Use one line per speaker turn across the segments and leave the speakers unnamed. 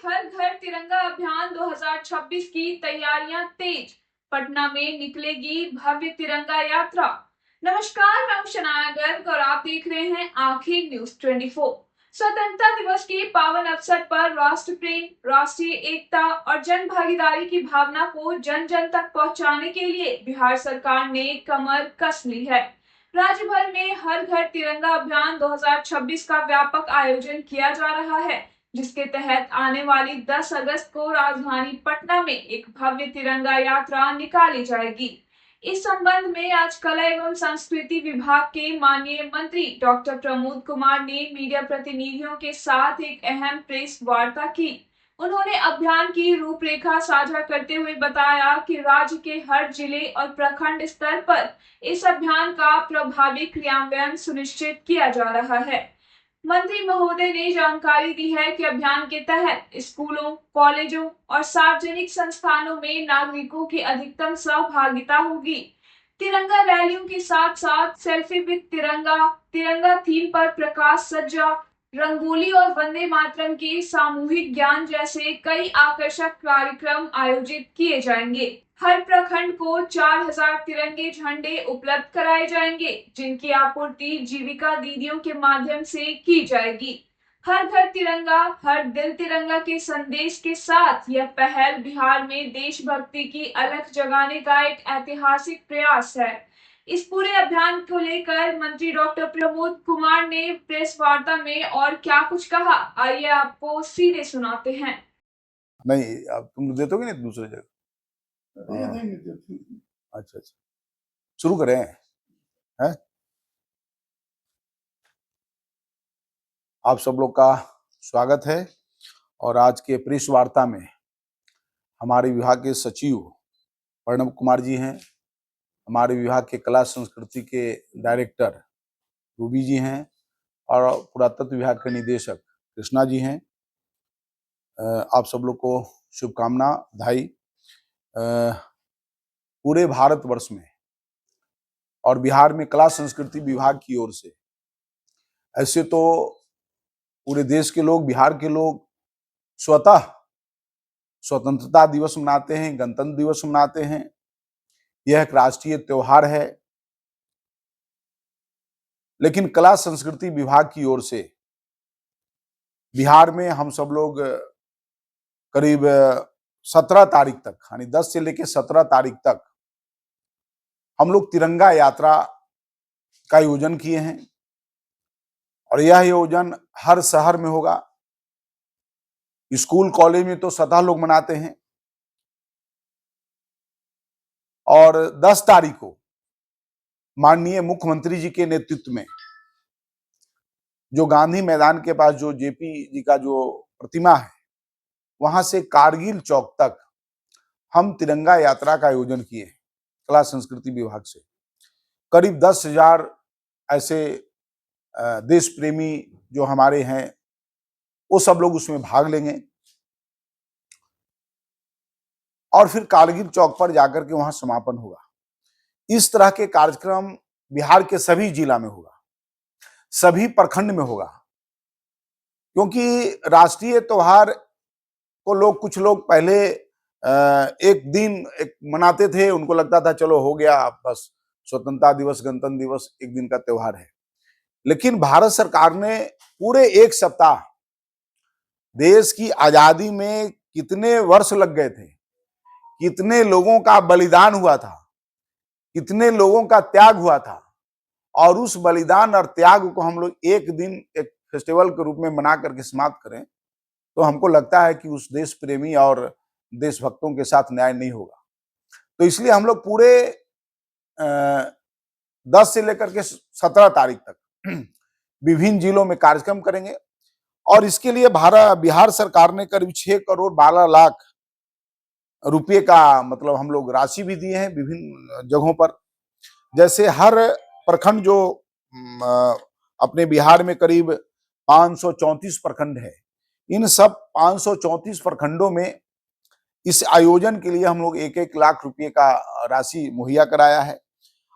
हर घर तिरंगा अभियान 2026 की तैयारियां तेज। पटना में निकलेगी भव्य तिरंगा यात्रा। नमस्कार, मैं हूं शनाया गर्ग और आप देख रहे हैं आखिर न्यूज 24। स्वतंत्रता दिवस के पावन अवसर पर राष्ट्र प्रेम, राष्ट्रीय एकता और जन भागीदारी की भावना को जन जन तक पहुंचाने के लिए बिहार सरकार ने कमर कस ली है। राज्य भर में हर घर तिरंगा अभियान 2026 का व्यापक आयोजन किया जा रहा है, जिसके तहत आने वाली 10 अगस्त को राजधानी पटना में एक भव्य तिरंगा यात्रा निकाली जाएगी। इस संबंध में आज कला एवं संस्कृति विभाग के माननीय मंत्री डॉक्टर प्रमोद कुमार ने मीडिया प्रतिनिधियों के साथ एक अहम प्रेस वार्ता की। उन्होंने अभियान की रूपरेखा साझा करते हुए बताया कि राज्य के हर जिले और प्रखंड स्तर पर इस अभियान का प्रभावी क्रियान्वयन सुनिश्चित किया जा रहा है। मंत्री महोदय ने जानकारी दी है कि अभियान के तहत स्कूलों, कॉलेजों और सार्वजनिक संस्थानों में नागरिकों की अधिकतम सहभागिता होगी। तिरंगा रैलियों के साथ साथ सेल्फी विद तिरंगा, तिरंगा थीम पर प्रकाश सज्जा, रंगोली और वंदे मातरम के सामूहिक ज्ञान जैसे कई आकर्षक कार्यक्रम आयोजित किए जाएंगे। हर प्रखंड को 4000 तिरंगे झंडे उपलब्ध कराए जाएंगे, जिनकी आपूर्ति जीविका दीदियों के माध्यम से की जाएगी। हर घर तिरंगा, हर दिल तिरंगा के संदेश के साथ यह पहल बिहार में देशभक्ति की अलख जगाने का एक ऐतिहासिक प्रयास है। इस पूरे अभियान को लेकर मंत्री डॉक्टर प्रमोद कुमार ने प्रेस वार्ता में और क्या कुछ कहा, आइए आपको सीधे सुनाते हैं।
नहीं, अब तुम देते हो कि नहीं दूसरे जगह? अच्छा, शुरू करें हैं? आप सब लोग का स्वागत है। और आज के प्रेस वार्ता में हमारे विभाग के सचिव प्रणव कुमार जी हैं, हमारे विभाग के कला संस्कृति के डायरेक्टर रूबी जी हैं और पुरातत्व विभाग के निदेशक कृष्णा जी हैं। आप सब लोग को शुभकामना बधाई। पूरे भारतवर्ष में और बिहार में कला संस्कृति विभाग की ओर से, ऐसे तो पूरे देश के लोग, बिहार के लोग स्वतः स्वतंत्रता दिवस मनाते हैं, गणतंत्र दिवस मनाते हैं। यह एक राष्ट्रीय त्योहार है, लेकिन कला संस्कृति विभाग की ओर से बिहार में हम सब लोग करीब 17 तारीख तक, यानी 10 से लेकर 17 तारीख तक हम लोग तिरंगा यात्रा का आयोजन किए हैं। और यह आयोजन हर शहर में होगा। स्कूल कॉलेज में तो स्वतः लोग मनाते हैं। और 10 तारीख को माननीय मुख्यमंत्री जी के नेतृत्व में जो गांधी मैदान के पास जो जेपी जी का जो प्रतिमा है, वहां से कारगिल चौक तक हम तिरंगा यात्रा का आयोजन किए हैं कला संस्कृति विभाग से। करीब 10,000 ऐसे देश प्रेमी जो हमारे हैं, वो सब लोग उसमें भाग लेंगे और फिर कारगिल चौक पर जाकर के वहां समापन होगा। इस तरह के कार्यक्रम बिहार के सभी जिला में होगा, सभी प्रखंड में होगा। क्योंकि राष्ट्रीय त्योहार को कुछ लोग पहले एक दिन मनाते थे, उनको लगता था चलो हो गया, बस स्वतंत्रता दिवस, गणतंत्र दिवस एक दिन का त्योहार है। लेकिन भारत सरकार ने पूरे एक सप्ताह, देश की आजादी में कितने वर्ष लग गए थे, कितने लोगों का बलिदान हुआ था, कितने लोगों का त्याग हुआ था, और उस बलिदान और त्याग को हम लोग एक दिन एक फेस्टिवल के रूप में मना करके समाप्त करें, तो हमको लगता है कि उस देश प्रेमी और देशभक्तों के साथ न्याय नहीं होगा। तो इसलिए हम लोग पूरे 10 से लेकर के 17 तारीख तक विभिन्न जिलों में कार्यक्रम करेंगे। और इसके लिए बिहार सरकार ने करीब 6 करोड़ 12 लाख रुपये का मतलब हम लोग राशि भी दिए हैं विभिन्न जगहों पर। जैसे हर प्रखंड जो अपने बिहार में करीब 534 प्रखंड है, इन सब 534 प्रखंडों में इस आयोजन के लिए हम लोग 1-1 लाख रुपये का राशि मुहैया कराया है।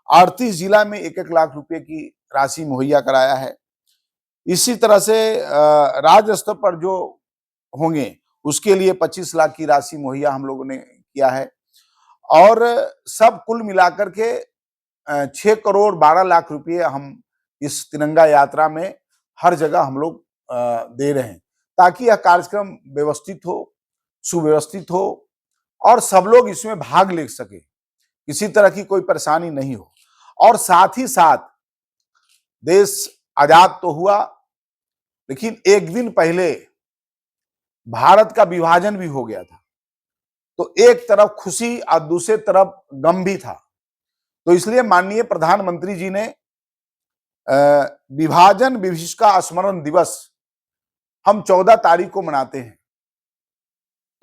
38 जिला में 1-1 लाख रुपये की राशि मुहैया कराया है। इसी तरह से राज्य स्तर पर जो होंगे उसके लिए 25 लाख की राशि मुहैया हम लोगों ने किया है। और सब कुल मिलाकर के 6 करोड़ 12 लाख रुपए हम इस तिरंगा यात्रा में हर जगह हम लोग दे रहे हैं, ताकि यह कार्यक्रम व्यवस्थित हो, सुव्यवस्थित हो और सब लोग इसमें भाग ले सके, किसी तरह की कोई परेशानी नहीं हो। और साथ ही साथ देश आजाद तो हुआ, लेकिन एक दिन पहले भारत का विभाजन भी हो गया था। तो एक तरफ खुशी और दूसरे तरफ गम भी था। तो इसलिए माननीय प्रधानमंत्री जी ने विभाजन विभीषिका स्मरण दिवस हम 14 तारीख को मनाते हैं।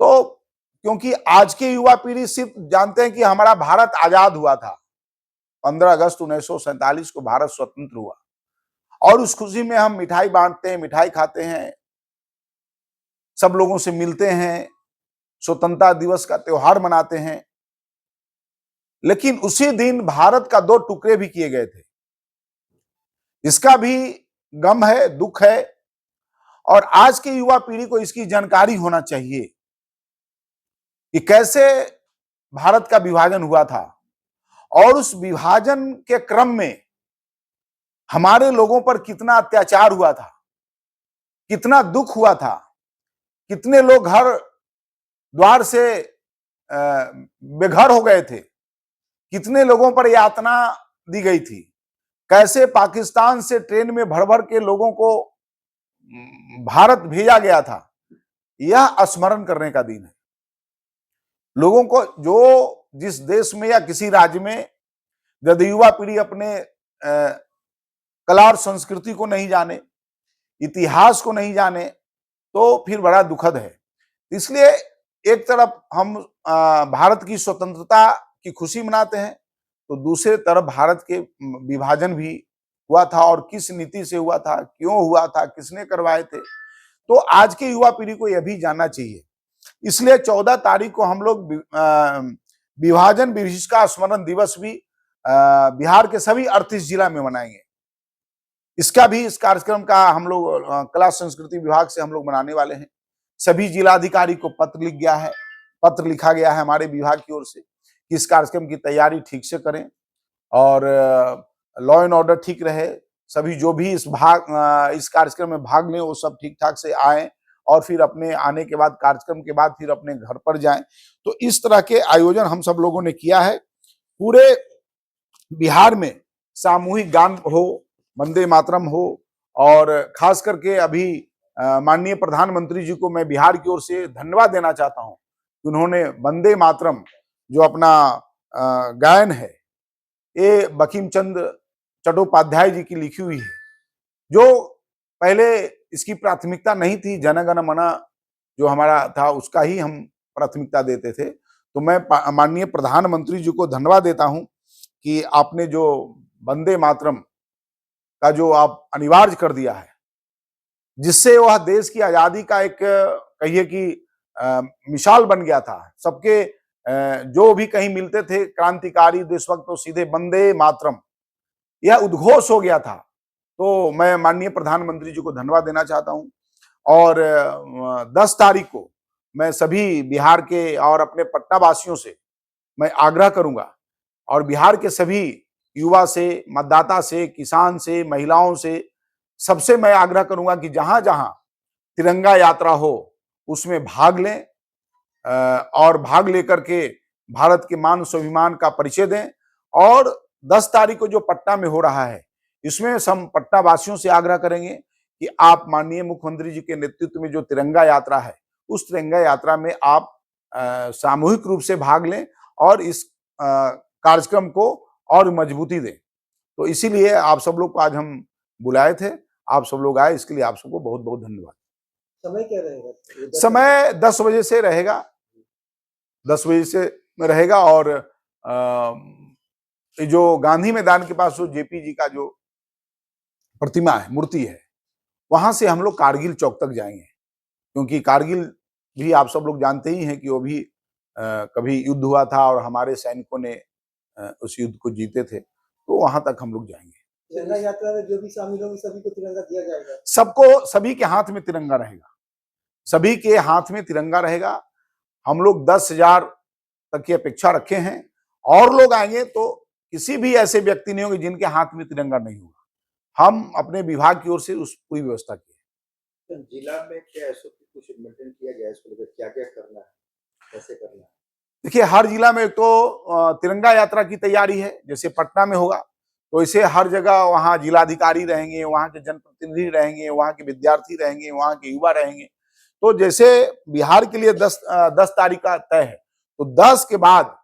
तो क्योंकि आज की युवा पीढ़ी सिर्फ जानते हैं कि हमारा भारत आजाद हुआ था, 15 अगस्त 1947 को भारत स्वतंत्र हुआ, और उस खुशी में हम मिठाई बांटते हैं, मिठाई खाते हैं, सब लोगों से मिलते हैं, स्वतंत्रता दिवस का त्योहार मनाते हैं। लेकिन उसी दिन भारत का 2 टुकड़े भी किए गए थे। इसका भी गम है, दुख है, और आज की युवा पीढ़ी को इसकी जानकारी होना चाहिए कि कैसे भारत का विभाजन हुआ था और उस विभाजन के क्रम में हमारे लोगों पर कितना अत्याचार हुआ था, कितना दुख हुआ था, कितने लोग घर द्वार से बेघर हो गए थे, कितने लोगों पर यातना दी गई थी, कैसे पाकिस्तान से ट्रेन में भर भर के लोगों को भारत भेजा गया था। यह स्मरण करने का दिन है। लोगों को जो जिस देश में या किसी राज्य में यदि युवा पीढ़ी अपने कला और संस्कृति को नहीं जाने, इतिहास को नहीं जाने, तो फिर बड़ा दुखद है। इसलिए एक तरफ हम भारत की स्वतंत्रता की खुशी मनाते हैं, तो दूसरे तरफ भारत के विभाजन भी हुआ था, और किस नीति से हुआ था, क्यों हुआ था, किसने करवाए थे, तो आज की युवा पीढ़ी को यह भी जानना चाहिए। इसलिए 14 तारीख को हम लोग विभाजन विभीषिका स्मरण दिवस भी बिहार के सभी 38 जिला में मनाएंगे। इसका भी, इस कार्यक्रम का हम लोग कला संस्कृति विभाग से हम लोग मनाने वाले हैं। सभी जिलाधिकारी को पत्र लिखा गया है हमारे विभाग की ओर से कि इस कार्यक्रम की तैयारी ठीक से करें और लॉ एंड ऑर्डर ठीक रहे, सभी जो भी इस कार्यक्रम में भाग लें वो सब ठीक ठाक से आए, और फिर अपने आने के बाद, कार्यक्रम के बाद फिर अपने घर पर जाएं। तो इस तरह के आयोजन हम सब लोगों ने किया है। पूरे बिहार में सामूहिक गान हो, वंदे मातरम हो, और खास करके अभी माननीय प्रधानमंत्री जी को मैं बिहार की ओर से धन्यवाद देना चाहता हूं कि उन्होंने वंदे मातरम जो अपना गायन है, ये बंकिम चंद्र चट्टोपाध्याय जी की लिखी हुई है, जो पहले इसकी प्राथमिकता नहीं थी, जन गण मन जो हमारा था उसका ही हम प्राथमिकता देते थे। तो मैं माननीय प्रधानमंत्री जी को धन्यवाद देता हूं कि आपने जो वंदे मातरम का जो आप अनिवार्य कर दिया है, जिससे वह देश की आजादी का एक कहिए कि मिसाल बन गया था। सबके जो भी कहीं मिलते थे क्रांतिकारी देशभक्त, तो सीधे वंदे मातरम यह उद्घोष हो गया था। तो मैं माननीय प्रधानमंत्री जी को धन्यवाद देना चाहता हूं। और 10 तारीख को मैं सभी बिहार के और अपने पटना वासियों से मैं आग्रह करूंगा, और बिहार के सभी युवा से, मतदाता से, किसान से, महिलाओं से, सबसे मैं आग्रह करूंगा कि जहां जहां तिरंगा यात्रा हो उसमें भाग लें, और भाग लेकर के भारत के मान स्वाभिमान का परिचय दें। और 10 तारीख को जो पटना में हो रहा है, इसमें हम पटना वासियों से आग्रह करेंगे कि आप माननीय मुख्यमंत्री जी के नेतृत्व में जो तिरंगा यात्रा है, उस तिरंगा यात्रा में आप सामूहिक रूप से भाग लें और इस कार्यक्रम को और मजबूती दें। तो इसीलिए आप सब लोग को आज हम बुलाए थे, आप सब लोग आए, इसके लिए आप सबको बहुत बहुत धन्यवाद।
समय क्या रहेगा?
समय 10 बजे से रहेगा, 10 बजे से रहेगा। और जो गांधी मैदान के पास जो जेपी जी का जो प्रतिमा है, मूर्ति है, वहां से हम लोग कारगिल चौक तक जाएंगे, क्योंकि कारगिल भी आप सब लोग जानते ही हैं कि वो भी कभी युद्ध हुआ था और हमारे सैनिकों ने उस युद्ध को जीते थे। तो वहां तक हम लोग जाएंगे।
तिरंगा यात्रा में जो भी शामिल होंगे सभी को तिरंगा दिया जाएगा?
सबको, सभी के हाथ में तिरंगा रहेगा, सभी के हाथ में तिरंगा रहेगा। हम लोग 10,000 तक की अपेक्षा रखे हैं। और लोग आएंगे तो किसी भी ऐसे व्यक्ति नहीं होंगे जिनके हाथ में तिरंगा नहीं होगा। हम अपने विभाग की ओर से उस पूरी व्यवस्था की है।
तो जिला में क्या ऐसा कुछ मेंटेन किया गया है इसको लेकर, क्या क्या करना है, कैसे करना है?
देखिए, हर जिला में तो तिरंगा यात्रा की तैयारी है। जैसे पटना में होगा तो इसे हर जगह वहाँ जिलाधिकारी रहेंगे, वहाँ के जनप्रतिनिधि रहेंगे, वहाँ के विद्यार्थी रहेंगे, वहाँ के युवा रहेंगे। तो जैसे बिहार के लिए 10 तारीख का तय है, तो 10 के बाद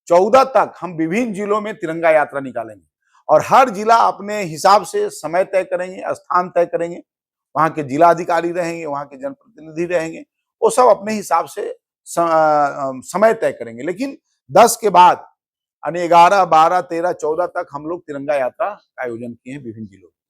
14 तक हम विभिन्न जिलों में तिरंगा यात्रा निकालेंगे और हर जिला अपने हिसाब से समय तय करेंगे, स्थान तय करेंगे। वहाँ के जिलाधिकारी रहेंगे, वहाँ के जनप्रतिनिधि रहेंगे, वो सब अपने हिसाब से समय तय करेंगे। लेकिन 10 के बाद यानी 11, 12, 13, 14 तक हम लोग तिरंगा यात्रा का आयोजन किए हैं विभिन्न जिलों में।